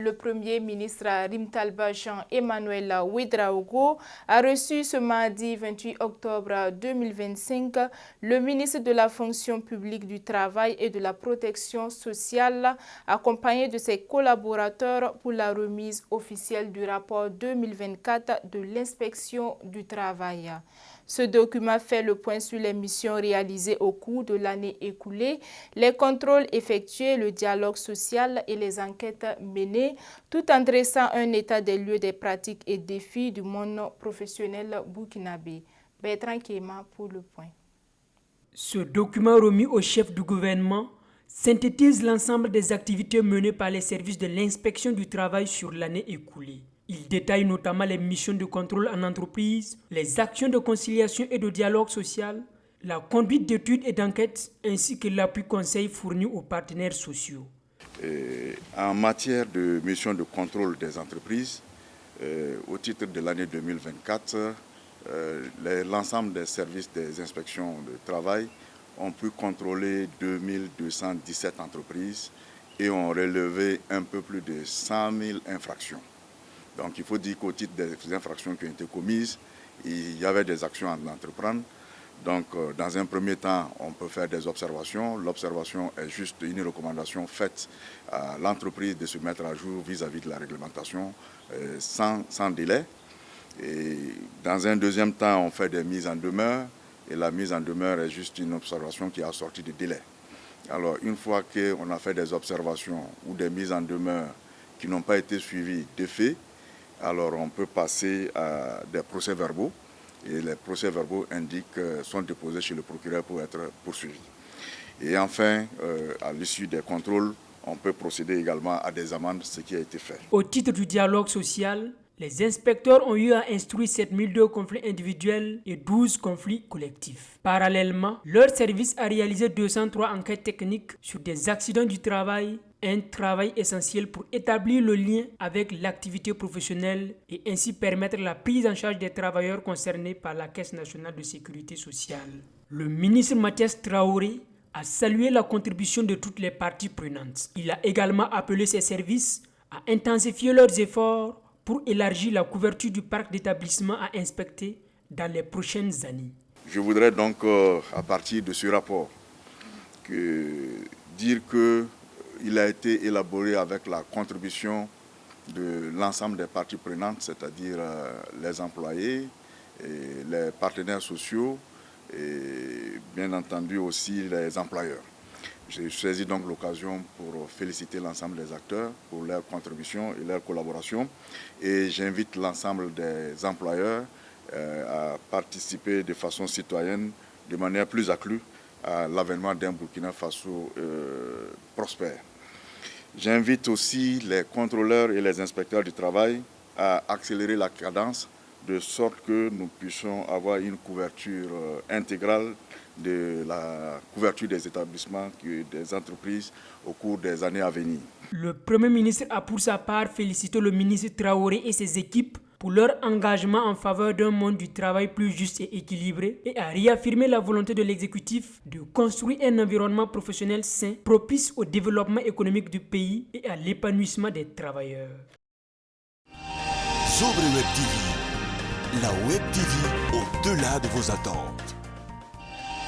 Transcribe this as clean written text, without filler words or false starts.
Le Premier ministre Rimtalba Jean-Emmanuel Ouedraogo a reçu ce mardi 28 octobre 2025 le ministre de la Fonction publique du Travail et de la Protection sociale, accompagné de ses collaborateurs pour la remise officielle du rapport 2024 de l'inspection du travail. Ce document fait le point sur les missions réalisées au cours de l'année écoulée, les contrôles effectués, le dialogue social et les enquêtes menées, tout en dressant un état des lieux des pratiques et défis du monde professionnel burkinabé. Bertrand Kéma pour le point. Ce document remis au chef du gouvernement synthétise l'ensemble des activités menées par les services de l'inspection du travail sur l'année écoulée. Il détaille notamment les missions de contrôle en entreprise, les actions de conciliation et de dialogue social, la conduite d'études et d'enquêtes, ainsi que l'appui conseil fourni aux partenaires sociaux. En matière de missions de contrôle des entreprises, au titre de l'année 2024, l'ensemble des services des inspections de travail ont pu contrôler 2217 entreprises et ont relevé un peu plus de 100 000 infractions. Donc il faut dire qu'au titre des infractions qui ont été commises, il y avait des actions à entreprendre. Donc dans un premier temps, on peut faire des observations. L'observation est juste une recommandation faite à l'entreprise de se mettre à jour vis-à-vis de la réglementation sans délai. Et dans un deuxième temps, on fait des mises en demeure. Et la mise en demeure est juste une observation qui est assortie de délai. Alors une fois qu'on a fait des observations ou des mises en demeure qui n'ont pas été suivies de fait, alors on peut passer à des procès-verbaux et les procès-verbaux sont déposés chez le procureur pour être poursuivis. Et enfin, à l'issue des contrôles, on peut procéder également à des amendes, ce qui a été fait. Au titre du dialogue social, les inspecteurs ont eu à instruire 7002 conflits individuels et 12 conflits collectifs. Parallèlement, leur service a réalisé 203 enquêtes techniques sur des accidents du travail, un travail essentiel pour établir le lien avec l'activité professionnelle et ainsi permettre la prise en charge des travailleurs concernés par la Caisse nationale de sécurité sociale. Le ministre Mathias Traoré a salué la contribution de toutes les parties prenantes. Il a également appelé ses services à intensifier leurs efforts pour élargir la couverture du parc d'établissements à inspecter dans les prochaines années. Je voudrais donc, à partir de ce rapport, dire qu'il a été élaboré avec la contribution de l'ensemble des parties prenantes, c'est-à-dire les employés, et les partenaires sociaux et bien entendu aussi les employeurs. J'ai saisi donc l'occasion pour féliciter l'ensemble des acteurs pour leur contribution et leur collaboration. Et j'invite l'ensemble des employeurs à participer de façon citoyenne, de manière plus accrue, à l'avènement d'un Burkina Faso prospère. J'invite aussi les contrôleurs et les inspecteurs du travail à accélérer la cadence de sorte que nous puissions avoir une couverture intégrale de la couverture des établissements et des entreprises au cours des années à venir. Le Premier ministre a pour sa part félicité le ministre Traoré et ses équipes pour leur engagement en faveur d'un monde du travail plus juste et équilibré et a réaffirmé la volonté de l'exécutif de construire un environnement professionnel sain, propice au développement économique du pays et à l'épanouissement des travailleurs. Sobre Web TV, la Web TV au-delà de vos attentes.